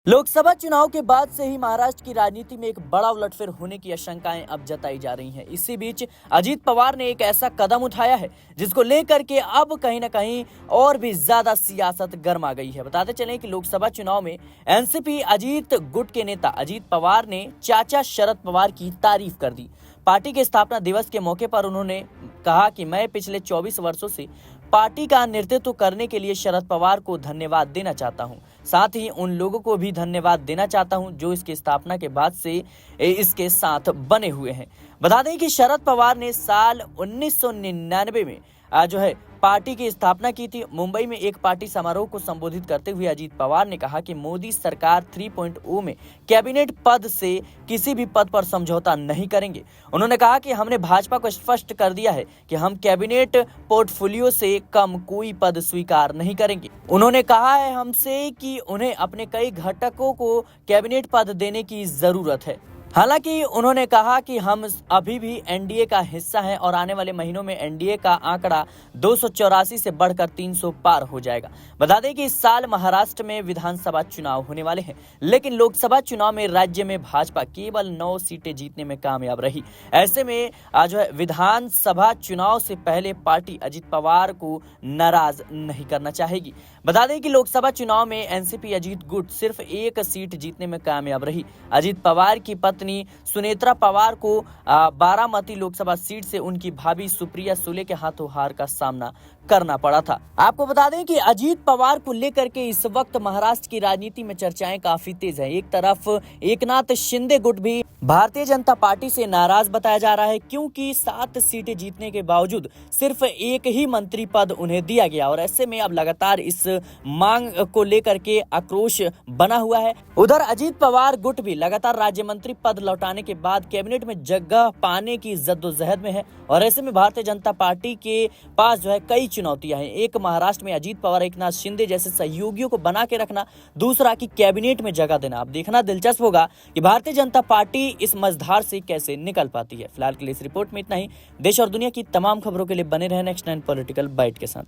लोकसभा चुनाव के बाद से ही महाराष्ट्र की राजनीति में एक बड़ा उलटफेर होने की आशंकाएं अब जताई जा रही हैं। इसी बीच अजीत पवार ने एक ऐसा कदम उठाया है जिसको लेकर के अब कहीं ना कहीं और भी ज्यादा सियासत गर्मा गई है। बताते चलें कि लोकसभा चुनाव में एनसीपी अजीत गुट के नेता अजीत पवार ने चाचा शरद पवार की तारीफ कर दी। पार्टी के स्थापना दिवस के मौके पर उन्होंने कहा कि मैं पिछले 24 वर्षों से पार्टी का नेतृत्व करने के लिए शरद पवार को धन्यवाद देना चाहता हूं। साथ ही उन लोगों को भी धन्यवाद देना चाहता हूं जो इसकी स्थापना के बाद से इसके साथ बने हुए हैं। बता दें कि शरद पवार ने साल 1999 में जो है पार्टी की स्थापना की थी। मुंबई में एक पार्टी समारोह को संबोधित करते हुए अजीत पवार ने कहा कि मोदी सरकार 3.0 में कैबिनेट पद से किसी भी पद पर समझौता नहीं करेंगे। उन्होंने कहा कि हमने भाजपा को स्पष्ट कर दिया है कि हम कैबिनेट पोर्टफोलियो से कम कोई पद स्वीकार नहीं करेंगे। उन्होंने कहा है हमसे कि उन्हें अपने कई घटकों को कैबिनेट पद देने की जरूरत है। हालांकि उन्होंने कहा कि हम अभी भी एनडीए का हिस्सा हैं और आने वाले महीनों में एनडीए का आंकड़ा 284 से बढ़कर 300 पार हो जाएगा। बता दें कि इस साल महाराष्ट्र में विधानसभा चुनाव होने वाले हैं, लेकिन लोकसभा चुनाव में राज्य में भाजपा केवल 9 सीटें जीतने में कामयाब रही। ऐसे में आज विधानसभा चुनाव से पहले पार्टी अजीत पवार को नाराज नहीं करना चाहेगी। बता दें कि लोकसभा चुनाव में एनसीपी अजीत गुट सिर्फ 1 सीट जीतने में कामयाब रही। अजीत पवार की पत्नी सुनेत्रा पवार को बारामती लोकसभा सीट से उनकी भाभी सुप्रिया सुले के हाथों हार का सामना करना पड़ा था। आपको बता दें कि अजीत पवार को लेकर के इस वक्त महाराष्ट्र की राजनीति में चर्चाएं काफी तेज हैं। एक तरफ एकनाथ शिंदे गुट भी भारतीय जनता पार्टी से नाराज बताया जा रहा है, क्योंकि 7 सीटें जीतने के बावजूद सिर्फ एक ही मंत्री पद उन्हें दिया गया और ऐसे में अब लगातार इस मांग को लेकर के आक्रोश बना हुआ है। उधर अजीत पवार गुट भी लगातार राज्य मंत्री पद लौटाने के बाद कैबिनेट में जगह पाने की जद्दोजहद में है और ऐसे में भारतीय जनता पार्टी के पास कई चुनौतियां हैं। एक, महाराष्ट्र में अजीत पवार एकनाथ शिंदे जैसे सहयोगियों को बना के रखना, दूसरा कि कैबिनेट में जगह देना। अब देखना दिलचस्प होगा कि भारतीय जनता पार्टी इस मझधार से कैसे निकल पाती है। फिलहाल के लिए इस रिपोर्ट में इतना ही। देश और दुनिया की तमाम खबरों के लिए बने रहे नेक्स्ट 9 पॉलिटिकल बाइट के साथ।